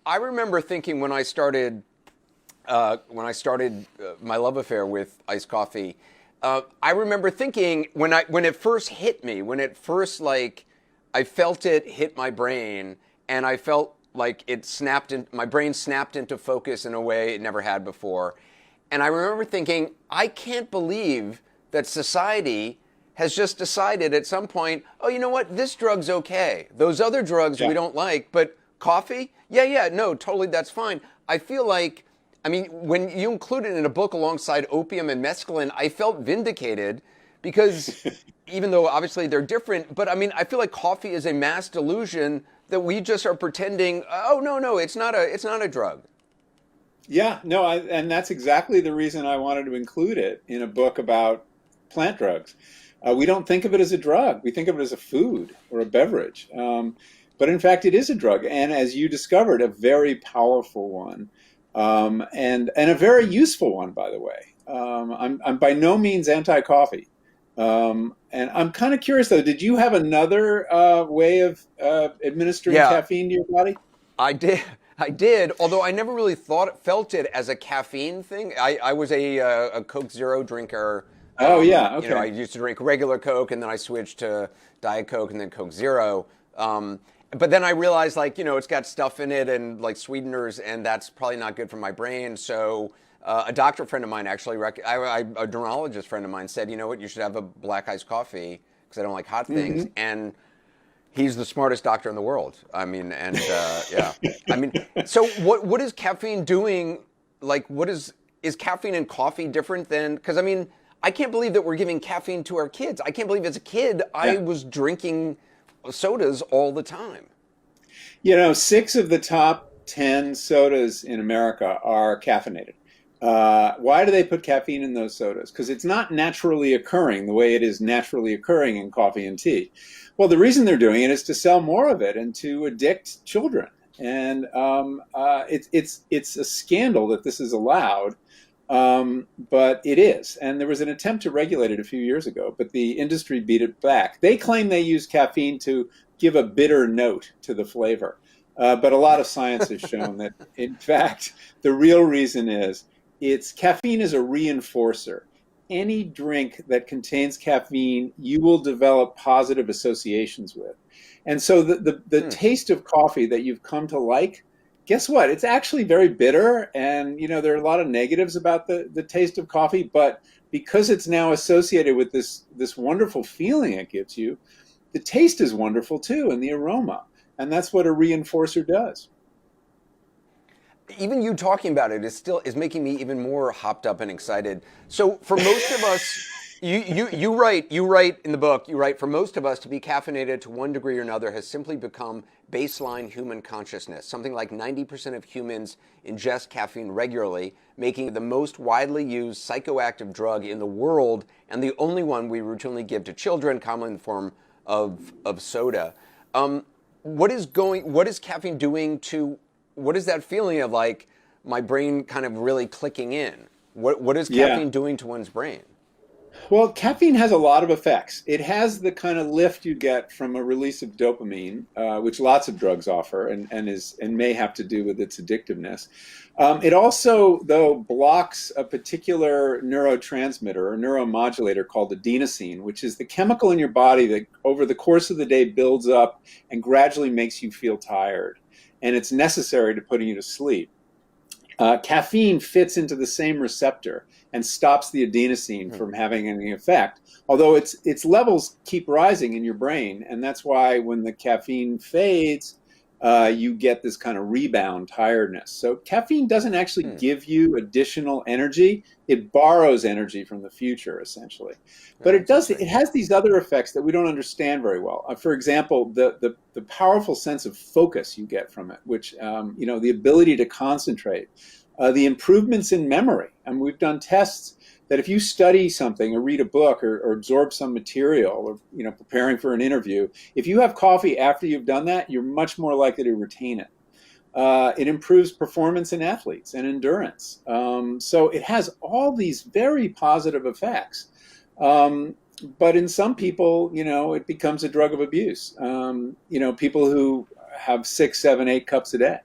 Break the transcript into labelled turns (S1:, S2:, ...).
S1: I remember thinking when I started my love affair with iced coffee, I remember thinking when it first hit me, when it first I felt it hit my brain, and I felt like my brain snapped into focus in a way it never had before. And I remember thinking, I can't believe that society has just decided at some point, oh, you know what, this drug's okay. Those other drugs we don't like, but coffee? Yeah, no, totally, that's fine. I feel like, I mean, when you include it in a book alongside opium and mescaline, I felt vindicated because even though obviously they're different, but I mean, I feel like coffee is a mass delusion that we just are pretending, oh, no, it's not a drug.
S2: Yeah, no, and that's exactly the reason I wanted to include it in a book about plant drugs. We don't think of it as a drug. We think of it as a food or a beverage. But in fact, it is a drug. And as you discovered, a very powerful one. And a very useful one, by the way. I'm by no means anti-coffee. And I'm kind of curious, though, did you have another way of administering caffeine to your body?
S1: I did, although I never really felt it as a caffeine thing. I was a Coke Zero drinker.
S2: Oh, yeah, okay.
S1: You know, I used to drink regular Coke, and then I switched to Diet Coke and then Coke Zero. But then I realized, it's got stuff in it and sweeteners, and that's probably not good for my brain. So a doctor friend of mine actually, a neurologist friend of mine said, you know what, you should have a black iced coffee because I don't like hot things. Mm-hmm. And he's the smartest doctor in the world. I mean, and yeah. I mean, so what is caffeine doing? Is caffeine in coffee different than, because I mean, I can't believe that we're giving caffeine to our kids. I can't believe as a kid, I was drinking sodas all the time.
S2: 6 of the top 10 sodas in America are caffeinated. Why do they put caffeine in those sodas? Because it's not naturally occurring the way it is naturally occurring in coffee and tea. Well, the reason they're doing it is to sell more of it and to addict children. And it's a scandal that this is allowed. But it is. And there was an attempt to regulate it a few years ago, but the industry beat it back. They claim they use caffeine to give a bitter note to the flavor. But a lot of science has shown that, in fact, the real reason is caffeine is a reinforcer. Any drink that contains caffeine, you will develop positive associations with. And so the taste of coffee that you've come to like, guess what? It's actually very bitter, and there are a lot of negatives about the taste of coffee, but because it's now associated with this wonderful feeling it gives you, the taste is wonderful too, and the aroma. And that's what a reinforcer does.
S1: Even you talking about it is making me even more hopped up and excited. So for most of us, you write in the book, for most of us to be caffeinated to one degree or another has simply become baseline human consciousness. Something like 90% of humans ingest caffeine regularly, making it the most widely used psychoactive drug in the world and the only one we routinely give to children, commonly in the form of soda. What is caffeine doing to, what is that feeling of my brain kind of really clicking in? What is caffeine doing to one's brain?
S2: Well, caffeine has a lot of effects. It has the kind of lift you get from a release of dopamine, which lots of drugs offer, and may have to do with its addictiveness. It also, though, blocks a particular neurotransmitter or neuromodulator called adenosine, which is the chemical in your body that over the course of the day builds up and gradually makes you feel tired. And it's necessary to putting you to sleep. Caffeine fits into the same receptor and stops the adenosine from having any effect, although its levels keep rising in your brain, and that's why when the caffeine fades, you get this kind of rebound tiredness. So caffeine doesn't actually give you additional energy. It borrows energy from the future, essentially. But it has these other effects that we don't understand very well. For example, the powerful sense of focus you get from it, which, the ability to concentrate, the improvements in memory. And we've done tests that if you study something or read a book or absorb some material or preparing for an interview, if you have coffee after you've done that, you're much more likely to retain it. It improves performance in athletes and endurance. So it has all these very positive effects. But in some people, it becomes a drug of abuse. People who have 6, 7, 8 cups a day.